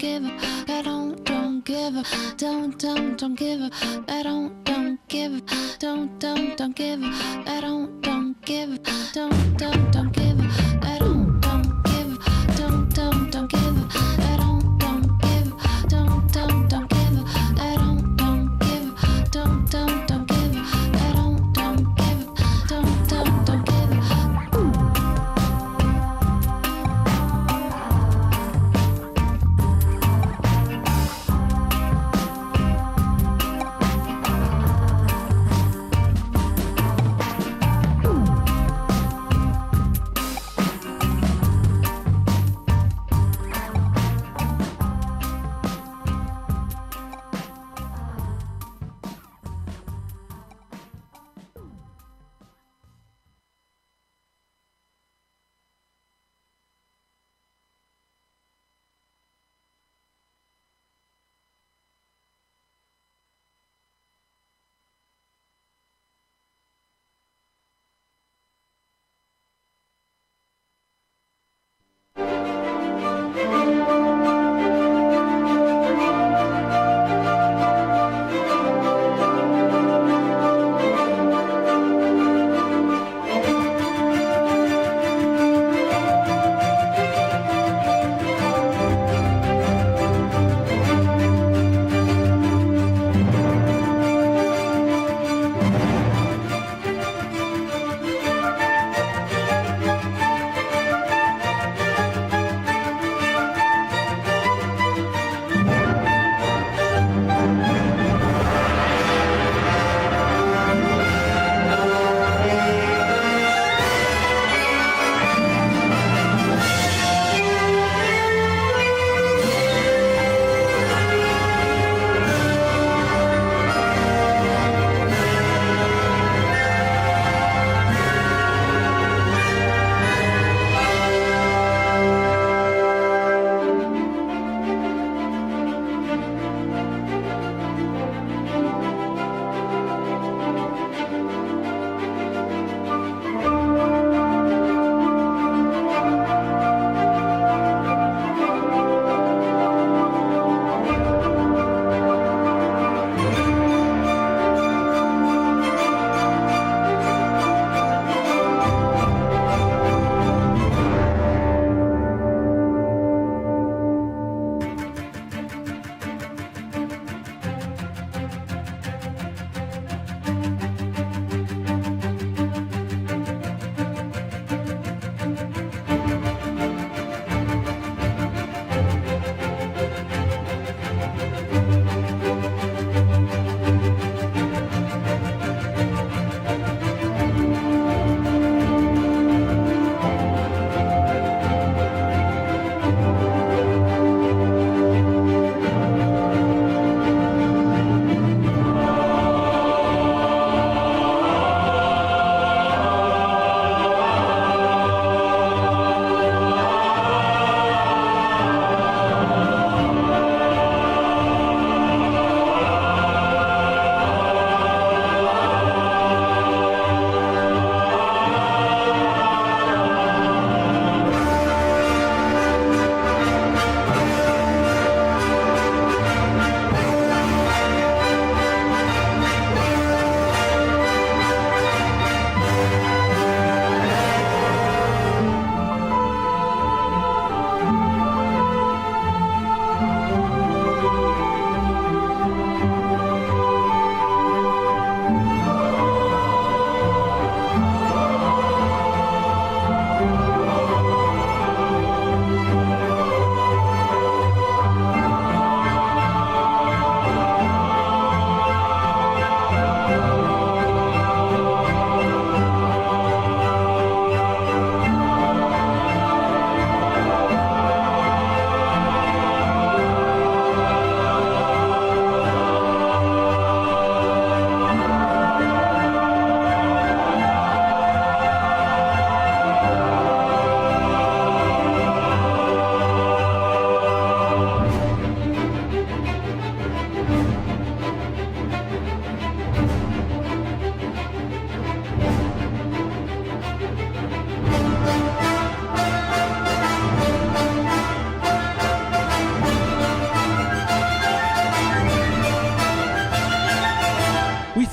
give up. I don't give up. Don't give up. I don't give up. Don't give up. I don't give up. Don't give up. I don't give up. Don't give up. I don't give up. Don't give up. I don't give up. Don't give up. I don't give up. Don't give up.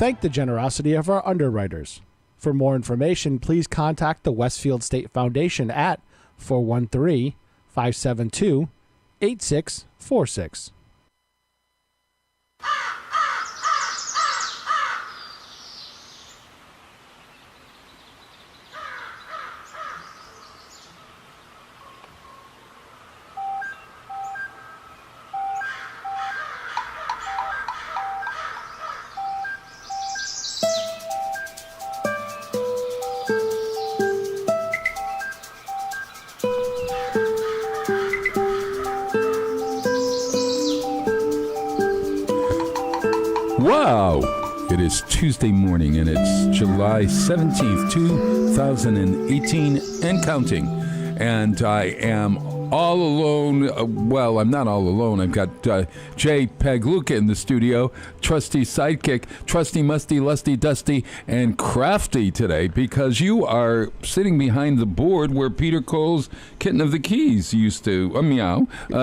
thank the generosity of our underwriters. For more information, please contact the Westfield State Foundation at 413-572-8646. Wow! It is Tuesday morning and it's July 17th, 2018 and counting. And I am all alone. Well, I'm not all alone. I've got Jay Pagluka in the studio, trusty sidekick, trusty, musty, lusty, dusty, and crafty today because you are sitting behind the board where Peter Cole's Kitten of the Keys used to,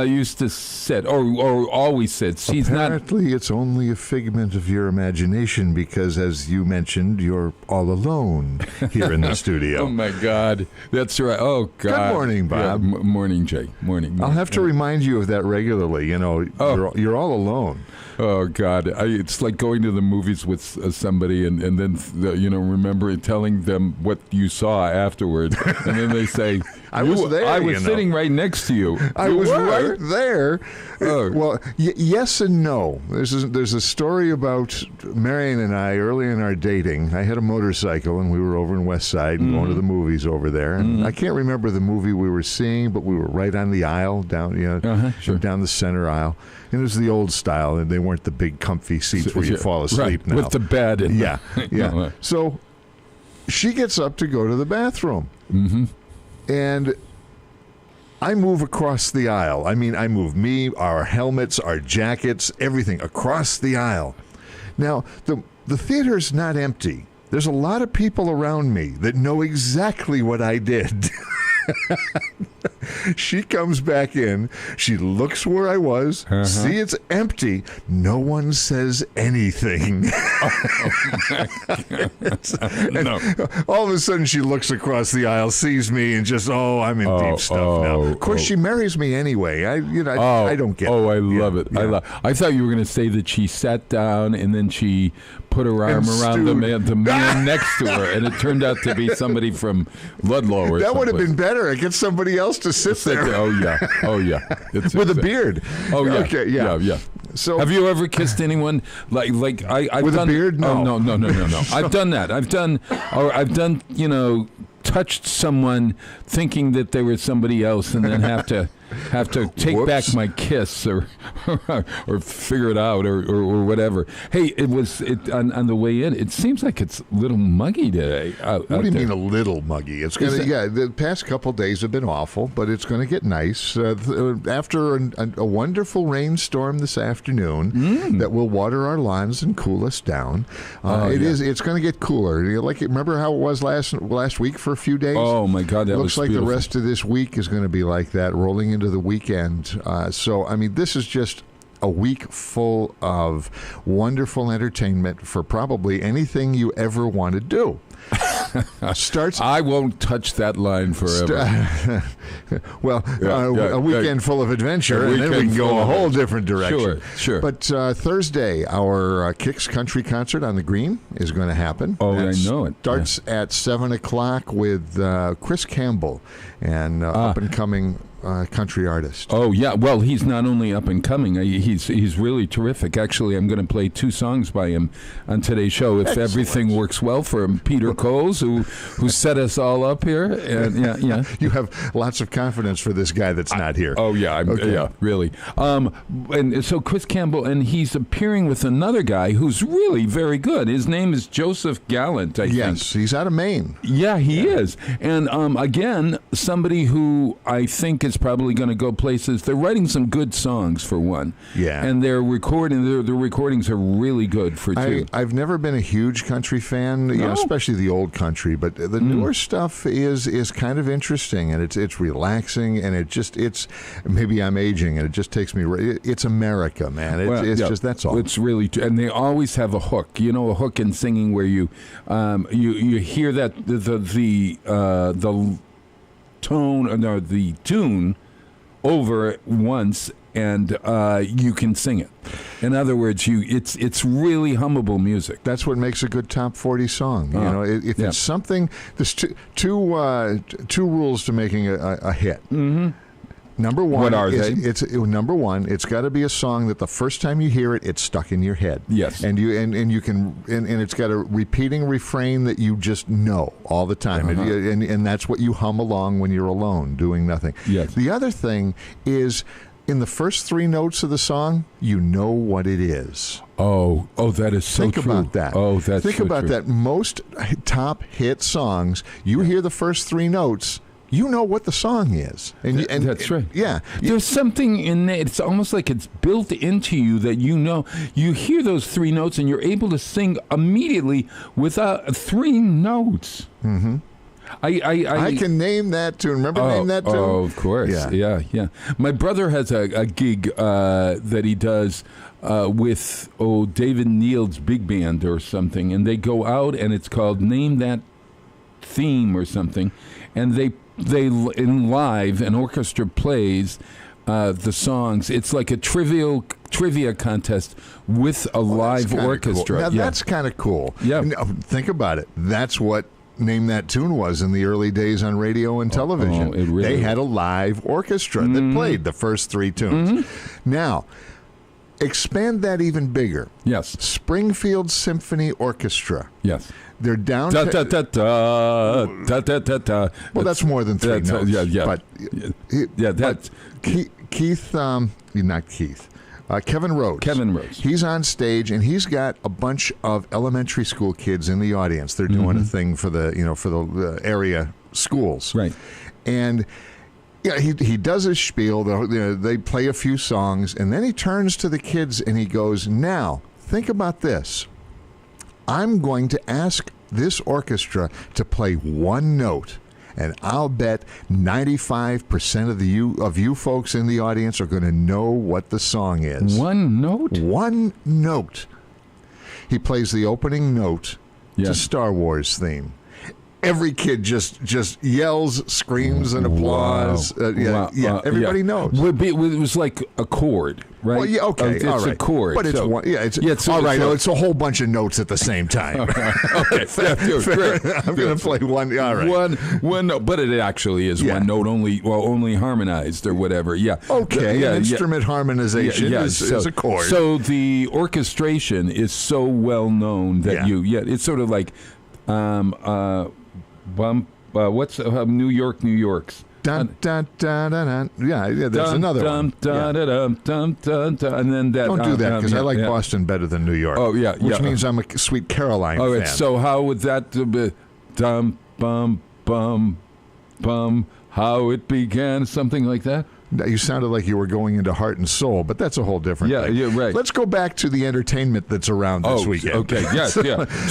used to sit, or always sits. Apparently, it's only a figment of your imagination because, as you mentioned, you're all alone here in the studio. Oh, my God. That's right. Oh, God. Good morning, Bob. Yeah, morning, Jay. Morning. I'll have to remind you of that regularly. You know, you're all alone. Oh, God. It's like going to the movies with somebody and then, remember telling them what you saw afterward. And then they say, I was there. I was sitting right next to you. I was right there. Well, yes and no. There's a story about Marion and I early in our dating. I had a motorcycle and we were over in West Side and going to the movies over there. And I can't remember the movie we were seeing, but we were right on the aisle down, down the center aisle. And it was the old style, and they weren't the big comfy seats where you fall asleep right, now. with the bed. Yeah. So she gets up to go to the bathroom. Mm-hmm. And I move across the aisle. I mean, I move me, our helmets, our jackets, everything across the aisle. Now, the theater's not empty. There's a lot of people around me that know exactly what I did. She comes back in. She looks where I was. See, it's empty. No one says anything. No. All of a sudden, she looks across the aisle, sees me, and just, I'm in deep stuff now. Of course, she marries me anyway. I don't get it. I love it. Yeah. I thought you were going to say that she sat down and then she put her arm around the man next to her, and it turned out to be somebody from Ludlow or that something. Would have been better. I get somebody else to sit there. Oh yeah. With a beard. Oh yeah. Okay. Yeah. So, have you ever kissed anyone like I've with done, a beard? No. Oh, no. I've done that. I've done. Touched someone thinking that they were somebody else, and then have to take Whoops. back my kiss or figure it out or whatever. Hey, it on the way in. It seems like it's a little muggy today. What do you mean a little muggy? It's gonna the past couple of days have been awful, but it's going to get nice after a wonderful rainstorm this afternoon that will water our lawns and cool us down. It's going to get cooler. Remember how it was last week for a few days? Oh my God, that looks was like beautiful. The rest of this week is going to be like that, rolling into the weekend. So I mean, this is just a week full of wonderful entertainment for probably anything you ever want to do. I won't touch that line forever. A weekend full of adventure, and then we can go a whole different direction. Sure. But Thursday, our Kicks Country concert on the Green is going to happen. Oh, I know it. Starts at 7 o'clock with Chris Campbell, an up-and-coming country artist. Oh, yeah. Well, he's not only up and coming, he's really terrific. Actually, I'm going to play 2 songs by him on today's show if everything works well for him. Peter Coles, who set us all up here. And yeah. You have lots of confidence for this guy that's not here. Oh, yeah. Yeah, really. And so Chris Campbell, and he's appearing with another guy who's really very good. His name is Joseph Gallant, I think. Yes, he's out of Maine. Yeah, he is. And again, somebody who I think is is probably going to go places. They're writing some good songs for one. Yeah. And they're recording. Their recordings are really good for two. I've never been a huge country fan, you know, especially the old country, but the newer stuff is kind of interesting, and it's relaxing, and it's maybe I'm aging, and it just takes me. It's America, man. It's just that's all. It's really, and they always have a hook. You know, a hook in singing where you hear that the tone, no, the tune over it once, and you can sing it. In other words, it's really hummable music. That's what makes a good top 40 song. You know, if it's something, there's two rules to making a hit. Mm-hmm. Number one, what are they? Number one, it's got to be a song that the first time you hear it, it's stuck in your head. Yes, and you can it's got a repeating refrain that you just know all the time, and that's what you hum along when you're alone doing nothing. Yes. The other thing is, in the first 3 notes of the song, you know what it is. Oh, that is so true. Think about that. Oh, that's Think so about true. that. Most top hit songs, you hear the first 3 notes, you know what the song is. And that's right. Yeah. There's something in it. It's almost like it's built into you that you know. You hear those 3 notes and you're able to sing immediately without 3 notes. Mm-hmm. I can name that tune. Remember name that tune? Oh, of course. Yeah. My brother has a gig that he does with David Neal's big band or something, and they go out and it's called Name That Theme or something, and they in live an orchestra plays the songs. It's like a trivia contest with a live orchestra. Cool. Now that's kind of cool. Yeah. Think about it. That's what Name That Tune was in the early days on radio and television. It really they had a live orchestra that played the first 3 tunes. Now, expand that even bigger. Yes. Springfield Symphony Orchestra. Yes. They're down da, to... da, da, da, da, da, da. Well, that's more than 3 notes. Yeah. But, That's... Keith, not Keith. Kevin Rhodes. He's on stage, and he's got a bunch of elementary school kids in the audience. They're doing a thing for the area schools. Right. And he does his spiel. They play a few songs, and then he turns to the kids and he goes, "Now, think about this. I'm going to ask this orchestra to play 1 note, and I'll bet 95% of you folks in the audience are going to know what the song is." 1 note? 1 note. He plays the opening note to Star Wars theme. Every kid just yells, screams, and applauds. Wow. Everybody knows. It was like a chord, right? Well, yeah, okay, it's all right. a chord. But it's one. Yeah, it's all right. It's a whole bunch of notes at the same time. Okay, great. I'm going to play one. All right. One note, but it actually is one note only harmonized or whatever. Yeah. Okay. Instrument harmonization is a chord. So the orchestration is so well known that it's sort of like what's New York's? Dun, dun, dun, dun, dun. Yeah, there's another one. Dun, dun, dun, dun, dun, and then that. Don't do that, because I like Boston better than New York. Oh, yeah. Which means I'm a Sweet Caroline fan. Right, so how would that be? Dum, bum, bum, bum, how it began, something like that? You sounded like you were going into Heart and Soul, but that's a whole different thing. Yeah, right. Let's go back to the entertainment that's around this weekend. Okay, yes.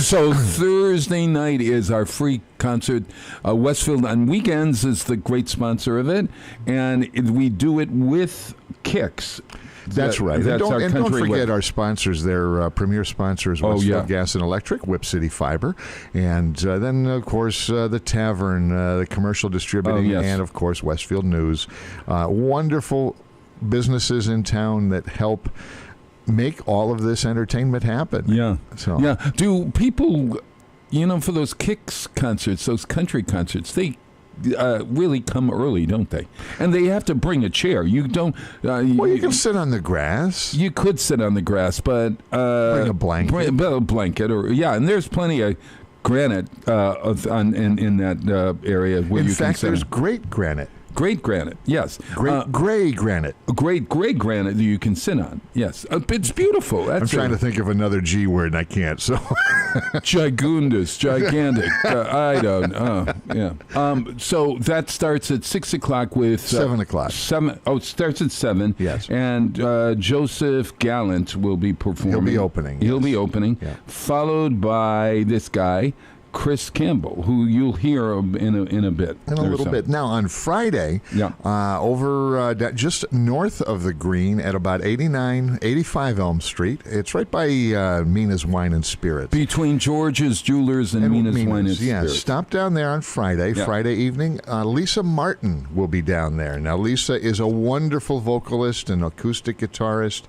So Thursday night is our free concert. Westfield on Weekends is the great sponsor of it, and we do it with Kicks. That's right. That's our country. Don't forget our sponsors. Their premier sponsors, Westfield Gas and Electric, Whip City Fiber, and then, of course, the Tavern, the commercial distributing, and, of course, Westfield News. Wonderful businesses in town that help make all of this entertainment happen. Yeah. So. Yeah. Do people, for those Kicks concerts, those country concerts, they really come early, don't they? And they have to bring a chair. You don't. You can sit on the grass. You could sit on the grass, but bring a blanket. Bring a blanket, and there's plenty of granite in that area where in you fact, can sit. there's great granite. Great granite, yes. Great gray granite. Great gray granite that you can sit on, yes. It's beautiful. I'm trying to think of another G word, and I can't, so... Gigundous, gigantic. I don't know. Yeah. So that starts at 6 o'clock with 7 o'clock. 7. Oh, it starts at 7. Yes. And Joseph Gallant will be performing. He'll be opening. He'll be opening. Yeah. Followed by this guy, Chris Campbell, who you'll hear in a bit. In a little bit. Now, on Friday, over just north of the Green at about 85 Elm Street, it's right by Mina's Wine and Spirits. Between George's Jewelers and Mina's Wine and Spirits. Spirits. Stop down there on Friday, Friday evening. Lisa Martin will be down there. Now, Lisa is a wonderful vocalist and acoustic guitarist,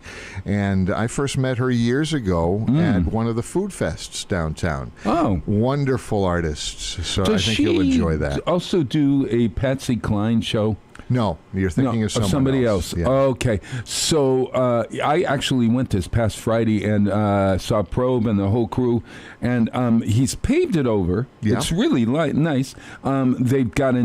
and I first met her years ago at one of the food fests downtown. Oh. Wonderful artists, so I think you'll enjoy that. Also do a Patsy Cline show? No, you're thinking of somebody else. Yeah. Okay, so I actually went this past Friday and saw Probe and the whole crew, and he's paved it over. Yeah. It's really nice. They've got a